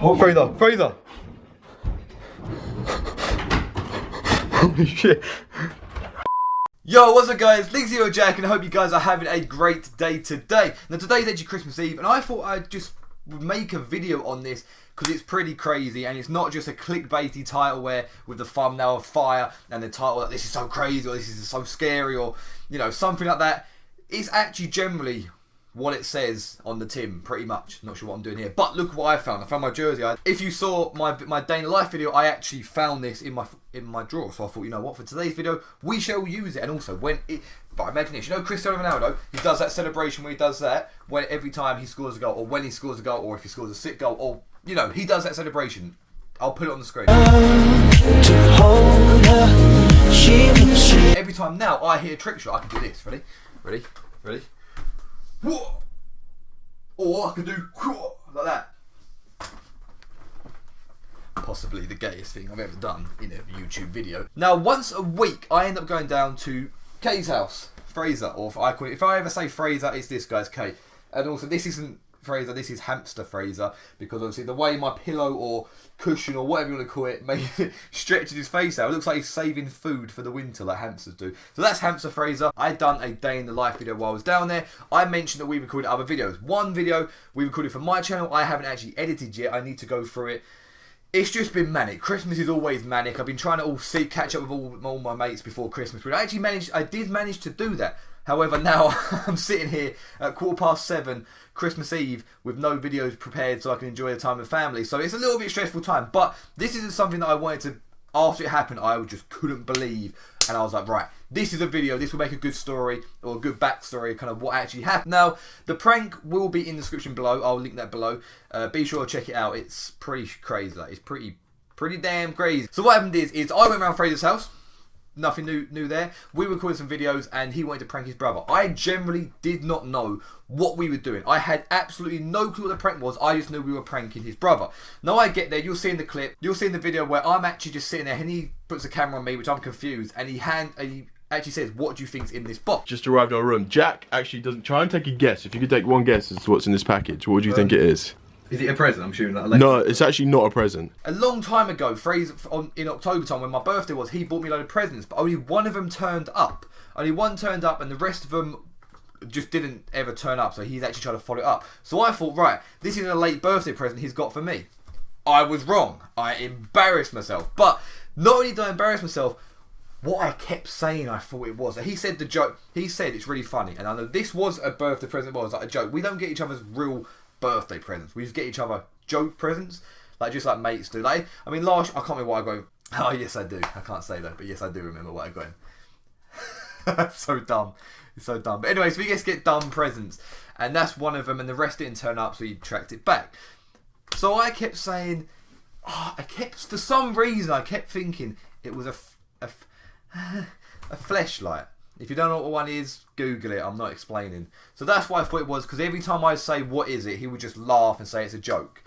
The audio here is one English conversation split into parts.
Fraser, Fraser. Holy shit. Yo, what's up guys, Linkzy or Jack, and I hope you guys are having a great day today. Now today's actually Christmas Eve, and I thought I'd just make a video on this because it's pretty crazy, and it's not just a clickbaity title where with the thumbnail of fire and the title like this is so crazy or this is so scary or you know something like that. It's actually generally what it says on the tin, pretty much. Not sure what I'm doing here, but look what I found. I found my jersey. If you saw my day in the life video, I actually found this in my drawer. So I thought, you know what, for today's video, we shall use it. And also, but imagine this, you know, Cristiano Ronaldo, he does that celebration where he does that when every time he scores a goal, or when he scores a goal, or if he scores a sick goal, or you know, he does that celebration. I'll put it on the screen. Every time now I hear a trick shot, I can do this. Ready? Ready? Ready? Or I could do like that. Possibly the gayest thing I've ever done in a YouTube video. Now, once a week, I end up going down to Kay's house, Fraser, or if I ever say Fraser, it's this guy's Kay. And also, this isn't Fraser, this is hamster Fraser, because obviously the way my pillow or cushion or whatever you want to call it stretches his face out, it looks like he's saving food for the winter like hamsters do. So that's hamster Fraser. I done a day in the life video while I was down there. I mentioned that we recorded other videos. One video we recorded for my channel, I haven't actually edited yet. I need to go through it. It's just been manic. Christmas is always manic. I've been trying to catch up with all my mates before Christmas, but I did manage to do that. However, now I'm sitting here at 7:15 Christmas Eve with no videos prepared so I can enjoy the time with family. So it's a little bit stressful time, but this isn't something that I wanted to, after it happened, I just couldn't believe. And I was like, right, this is a video, this will make a good story, or a good backstory, kind of what actually happened. Now, the prank will be in the description below. I'll link that below. Be sure to check it out. It's pretty crazy. Like, it's pretty damn crazy. So what happened is I went around Fraser's house. Nothing new there. We recorded some videos and he wanted to prank his brother. I generally did not know what we were doing. I had absolutely no clue what the prank was. I just knew we were pranking his brother. Now I get there, you'll see in the clip, you'll see in the video where I'm actually just sitting there and he puts a camera on me, which I'm confused, and he actually says, what do you think's in this box? Just arrived in our room. Jack actually doesn't try and take a guess. If you could take one guess as to what's in this package, what would you think it is? Is it a present? I'm assuming that. No, it's actually not a present. A long time ago, Fraser, in October time when my birthday was, he bought me a load of presents, but only one of them turned up. Only one turned up, and the rest of them just didn't ever turn up. So he's actually trying to follow it up. So I thought, right, this is a late birthday present he's got for me. I was wrong. I embarrassed myself. But not only did I embarrass myself, what I kept saying I thought it was. He said the joke. He said it's really funny, and I know this was a birthday present. It was like a joke. We don't get each other's real birthday presents. We just get each other joke presents, like just like mates do. Like, I mean, I can't remember what I got him. Oh yes, I do. I can't say that, but yes, I do remember what I got him. That's so dumb. It's so dumb. But anyway, so we just get dumb presents, and that's one of them, and the rest didn't turn up, so he tracked it back. So I kept saying, for some reason, I kept thinking it was a fleshlight. If you don't know what one is, Google it. I'm not explaining. So that's why I thought it was, because every time I say, what is it, he would just laugh and say it's a joke.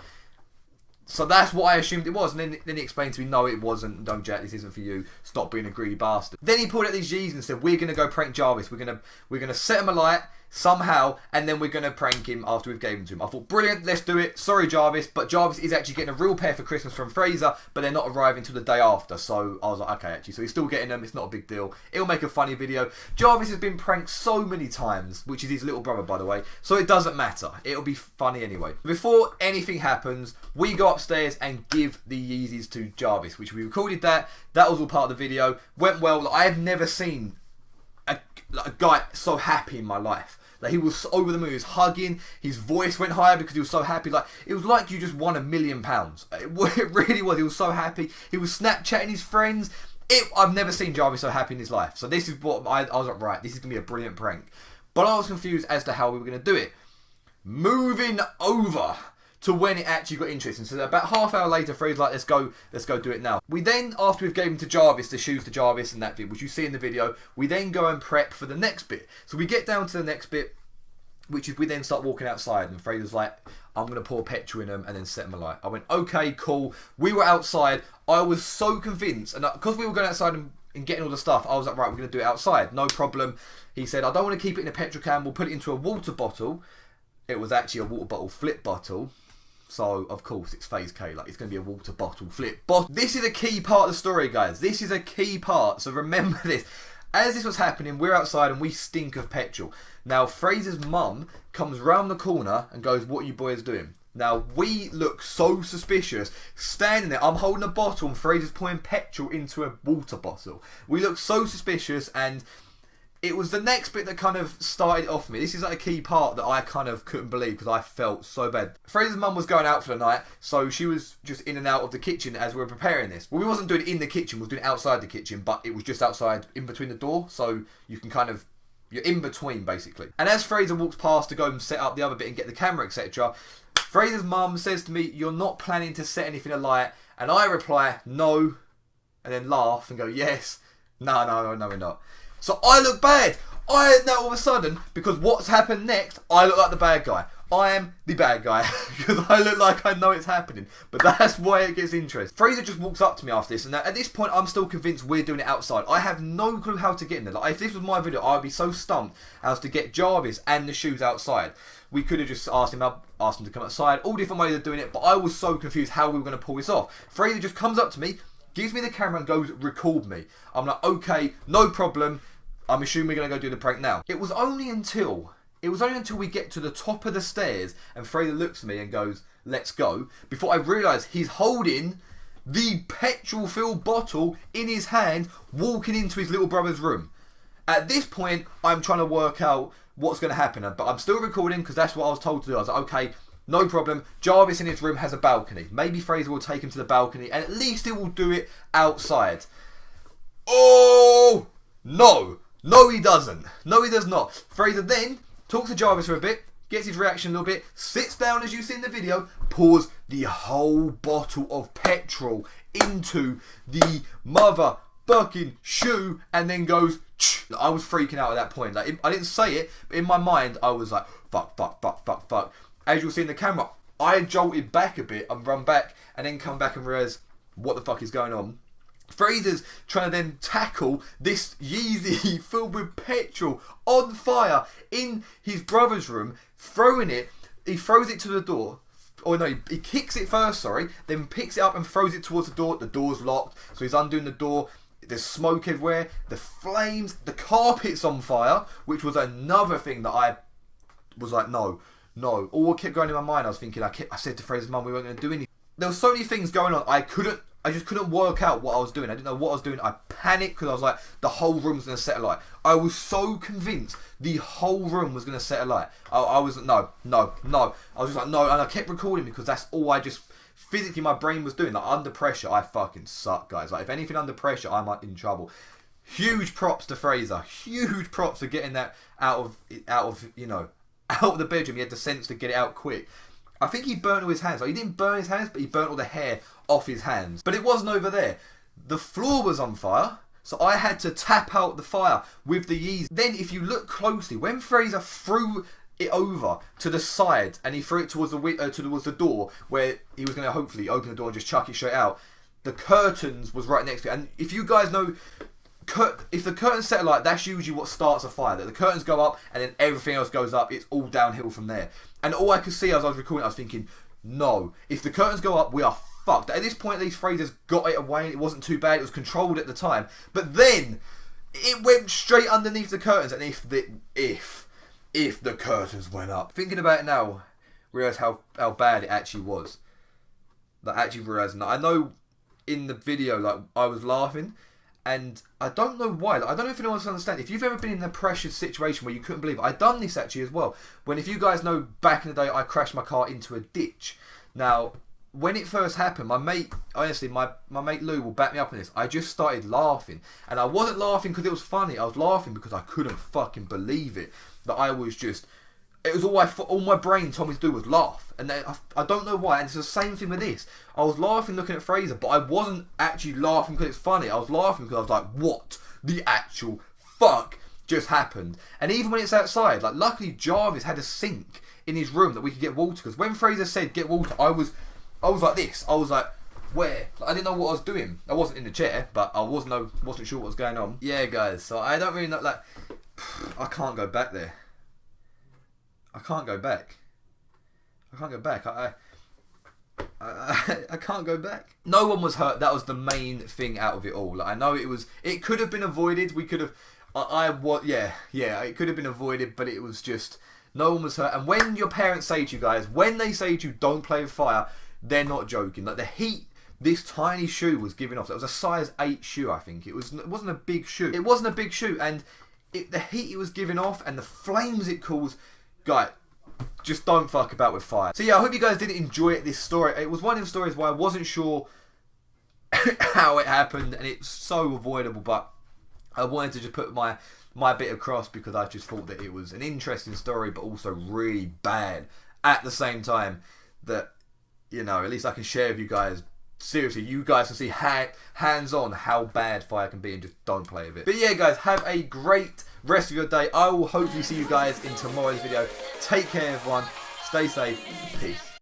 So that's what I assumed it was. And then he explained to me, no, it wasn't. No, Jack, this isn't for you. Stop being a greedy bastard. Then he pulled out these G's and said, we're going to go prank Jarvis. We're going to set him alight somehow, and then we're going to prank him after we've given him to him. I thought, brilliant, let's do it. Sorry, Jarvis, but Jarvis is actually getting a real pair for Christmas from Fraser, but they're not arriving until the day after. So I was like, okay, actually, so he's still getting them. It's not a big deal. It'll make a funny video. Jarvis has been pranked so many times, which is his little brother, by the way, so it doesn't matter. It'll be funny anyway. Before anything happens, we go upstairs and give the Yeezys to Jarvis, which we recorded that. That was all part of the video. Went well. I have never seen a guy so happy in my life. Like, he was over the moon. He was hugging. His voice went higher because he was so happy. Like, it was like you just won £1 million. It really was. He was so happy. He was Snapchatting his friends. I've never seen Jarvis so happy in his life. So this is what I was like, right, this is going to be a brilliant prank. But I was confused as to how we were going to do it. Moving over to when it actually got interesting. So about half hour later, Fred's like, let's go do it now. We then, after we've given to Jarvis, the shoes to Jarvis and that bit, which you see in the video, we then go and prep for the next bit. So we get down to the next bit, which is we then start walking outside, and Fred was like, I'm going to pour petrol in them and then set them alight. I went, okay, cool. We were outside. I was so convinced, and because we were going outside and getting all the stuff, I was like, right, we're going to do it outside. No problem. He said, I don't want to keep it in a petrol can. We'll put it into a water bottle. It was actually a water bottle flip bottle. So, of course, it's FaZe K. Like, it's going to be a water bottle flip. But this is a key part of the story, guys. This is a key part. So remember this. As this was happening, we're outside and we stink of petrol. Now, Fraser's mum comes round the corner and goes, what are you boys doing? Now, we look so suspicious, standing there. I'm holding a bottle and Fraser's pouring petrol into a water bottle. We look so suspicious, and it was the next bit that kind of started off me. This is like a key part that I kind of couldn't believe because I felt so bad. Fraser's mum was going out for the night, so she was just in and out of the kitchen as we were preparing this. Well, we wasn't doing it in the kitchen, we was doing it outside the kitchen, but it was just outside in between the door, so you can kind of, you're in between basically. And as Fraser walks past to go and set up the other bit and get the camera, etc., Fraser's mum says to me, you're not planning to set anything alight? And I reply, no, and then laugh and go, yes. No, we're not. So I look bad. Now all of a sudden, because what's happened next, I look like the bad guy. I am the bad guy because I look like I know it's happening. But that's why it gets interesting. Fraser just walks up to me after this, and at this point, I'm still convinced we're doing it outside. I have no clue how to get in there. Like, if this was my video, I would be so stumped as to get Jarvis and the shoes outside. We could have just asked him to come outside. All different ways of doing it, but I was so confused how we were going to pull this off. Fraser just comes up to me, gives me the camera, and goes, record me. I'm like, okay, no problem. I'm assuming we're going to go do the prank now. It was only until we get to the top of the stairs and Fraser looks at me and goes, let's go, before I realise he's holding the petrol-filled bottle in his hand, walking into his little brother's room. At this point, I'm trying to work out what's going to happen, but I'm still recording because that's what I was told to do. I was like, okay, no problem. Jarvis in his room has a balcony. Maybe Fraser will take him to the balcony and at least he will do it outside. Oh, no. No, he doesn't. No, he does not. Fraser then talks to Jarvis for a bit, gets his reaction a little bit, sits down as you see in the video, pours the whole bottle of petrol into the motherfucking shoe, and then goes, Ch-. I was freaking out at that point. Like, I didn't say it, but in my mind, I was like, fuck. As you'll see in the camera, I jolted back a bit and run back, and then come back and realise what the fuck is going on. Fraser's trying to then tackle this Yeezy filled with petrol on fire in his brother's room, throwing it. He throws it to the door. Or no, he kicks it first, sorry, then picks it up and throws it towards the door. The door's locked, so he's undoing the door. There's smoke everywhere, the flames, the carpet's on fire, which was another thing that I was like, no. All kept going in my mind, I was thinking, I said to Fraser's mum we weren't going to do anything. There were so many things going on, I just couldn't work out what I was doing. I didn't know what I was doing. I panicked because I was like, the whole room was going to set alight. I was so convinced the whole room was going to set alight. I was like, no. I was just like, no. And I kept recording because that's all I just, physically my brain was doing. Like, under pressure, I fucking suck, guys. Like, if anything under pressure, I'm in trouble. Huge props to Fraser. Huge props for getting that out of the bedroom. He had the sense to get it out quick. I think he burnt all his hands. Like, he didn't burn his hands, but he burnt all the hair off his hands. But it wasn't over there. The floor was on fire, so I had to tap out the fire with the Yeezy. Then, if you look closely, when Fraser threw it over to the side and he threw it towards the door where he was going to hopefully open the door and just chuck it straight out, the curtains was right next to it. And if you guys know, if the curtains set alight, that's usually what starts a fire. That the curtains go up and then everything else goes up. It's all downhill from there. And all I could see as I was recording, I was thinking, no, if the curtains go up, we are fucked. At this point, at least Fraser's got it away. It wasn't too bad. It was controlled at the time. But then it went straight underneath the curtains. And if the curtains went up, thinking about it now, realise how bad it actually was. Like, actually realising that. I know in the video, like, I was laughing. And I don't know why. Like, I don't know if anyone else understands. If you've ever been in a precious situation where you couldn't believe it, I've done this actually as well. When, if you guys know, back in the day, I crashed my car into a ditch. Now, when it first happened, my mate, honestly, my mate Lou will back me up on this. I just started laughing. And I wasn't laughing because it was funny. I was laughing because I couldn't fucking believe it. That I was just... It was all my brain told me to do was laugh. And I don't know why. And it's the same thing with this. I was laughing looking at Fraser, but I wasn't actually laughing because it's funny. I was laughing because I was like, what the actual fuck just happened? And even when it's outside, like, luckily Jarvis had a sink in his room that we could get water. Because when Fraser said get water, I was like this. I was like, where? Like, I didn't know what I was doing. I wasn't in the chair, but I wasn't sure what was going on. Yeah, guys. So I don't really know. Like, I can't go back there. I can't go back. I can't go back. No one was hurt. That was the main thing out of it all. Like, I know it could have been avoided. We could have, yeah, it could have been avoided, but it was just, no one was hurt. And when your parents say to you guys, when they say to you, don't play with fire, they're not joking. Like, the heat this tiny shoe was giving off. That was a size 8 shoe, I think. It wasn't a big shoe. It wasn't a big shoe, and the heat it was giving off and the flames it caused, guys, just don't fuck about with fire. So yeah, I hope you guys did enjoy this story. It was one of the stories where I wasn't sure how it happened, and it's so avoidable, but I wanted to just put my bit across because I just thought that it was an interesting story, but also really bad at the same time. That, you know, at least I can share with you guys. Seriously, you guys can see hands-on how bad fire can be, and just don't play with it. But yeah, guys, have a great rest of your day. I will hopefully see you guys in tomorrow's video. Take care, everyone. Stay safe. Peace.